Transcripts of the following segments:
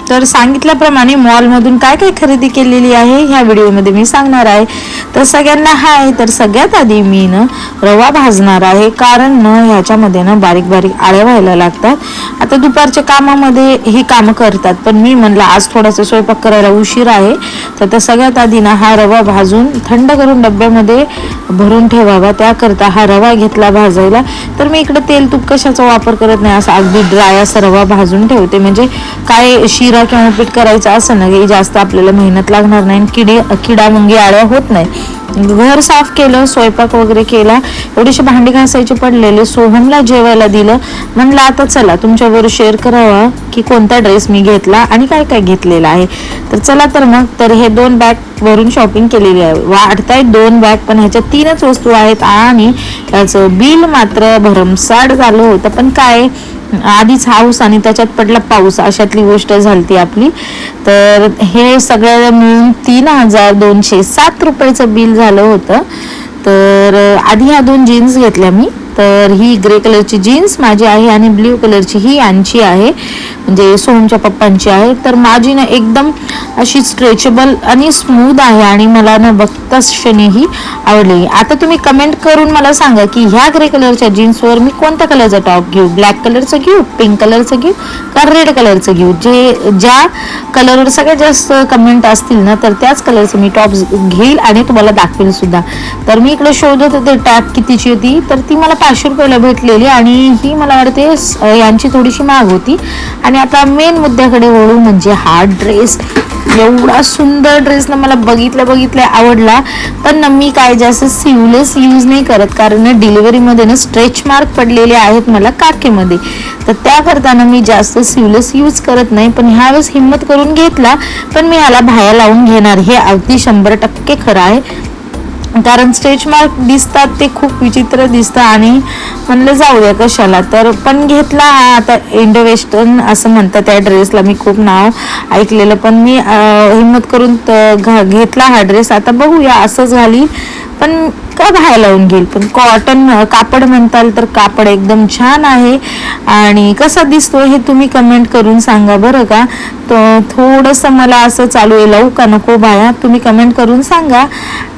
तर सांगितल्याप्रमाणे मॉलमधून काय काय खरेदी केलेली आहे ह्या व्हिडिओमध्ये मी सांगणार आहे. तर सगळ्यांना हाय. तर सगळ्यात आधी मी रवा भाजणार आहे, कारण ह्याच्यामध्ये बारीक बारीक आळ्या व्हायला लागतात. आता दुपारच्या कामामध्ये ही कामं करतात, पण मी म्हणलं आज थोडासा स्वयंपाक करायला उशीर आहे, तर सगळ्यात आधी हा रवा भाजून थंड करून डब्यामध्ये भरून ठेवावा. त्याकरता हा रवा घेतला भाजायला. तर मी इकडे तेल तूप कशाचा वापर करत नाही, असा अगदी ड्राय असा रवा भाजून ठेवते, म्हणजे काय शिरा किंवा पीठ करायचं असं ना की जास्त आपल्याला मेहनत लागणार नाही, किडा मुंगी आळ्या होत नाही. घर साफ केलं, स्वयंपाक वगैरे केला, एवढीशी भांडी घासायचे पडलेले, सोहमला जेवायला दिलं. म्हणलं आता चला तुमच्याबरोबर शेअर करावा की कोणता ड्रेस मी घेतला आणि काय काय घेतलेला आहे. तर चला तर मग, तर हे 2 बॅग वरून शॉपिंग केलेली आहे. वाढतायत 2 बॅग, पण ह्याच्यात 3च वस्तू आहेत आणि त्याचं बिल मात्र भरमसाठ झालं होतं. पण काय, आधीच हाऊस आणि त्याच्यात पडला पाऊस, अशातली गोष्ट झाली आपली. तर हे सगळं मिळून 3207 रुपयाचं बिल झालं होतं. तर आधी ह्या 2 जीन्स घेतल्या मी. तर ही ग्रे कलरची जीन्स माझी आहे आणि ब्ल्यू कलरची ही यांची आहे, म्हणजे सोहमच्या पप्पांची आहे. तर माझी एकदम अशी स्ट्रेचेबल आणि स्मूथ आहे आणि मला बघताच क्षणी ही आवडली. आता तुम्ही कमेंट करून मला सांगा की ह्या ग्रे कलरच्या जीन्सवर मी कोणत्या कलरचा टॉप घेऊ, ब्लॅक कलरचं घेऊ, पिंक कलरचं घेऊ का रेड कलरचं घेऊ. ज्या कलरवर सगळ्यात जास्त कमेंट असतील ना, तर त्याच कलरचं मी टॉप घेईल आणि तुम्हाला दाखवेल सुद्धा. तर मी इकडे शोधत होते टॅप कितीची होती, तर ती मला 500 रुपयाला भेटलेली आणि ही मला वाटते यांची थोडीशी महाग होती. आणि आता मेन मुद्द्याकडे वळू, म्हणजे हा ड्रेस. एवढा सुंदर ड्रेस मला बघितल्या आवडला. पण मी काय जास्त सिवलेस यूज नाही करत, कारण डिलिव्हरीमध्ये स्ट्रेच मार्क पडलेले आहेत मला काखेमध्ये, तर त्याकरता मी जास्त सिवलेस यूज करत नाही. पण ह्यावेळेस हिंमत करून घेतला, पण मी ह्याला बाह्या लावून घेणार, हे अगदी 100% खरं आहे. कारण स्ट्रेच मार्क दिसतात ते खूप विचित्र दिसतं आणि म्हणलं जाऊ द्या कशाला, तर पण घेतला. आता इंडो वेस्टर्न असं म्हणतात त्या ड्रेसला, मी खूप नाव ऐकलेलं, पण मी हिंमत करून घेतला हा ड्रेस. आता बघूया असंच घाली, पण का बाहेर लावून घेईल. पण कॉटन कापड म्हणताल तर कापड एकदम छान आहे. आणि कसा दिसतो हे तुम्ही कमेंट करून सांगा बरं का. तर थोडंसं मला असं चालू आहे, लावू का नको बाया, तुम्ही कमेंट करून सांगा.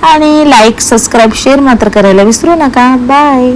आणि लाईक, सबस्क्राईब, शेअर मात्र करायला विसरू नका. बाय.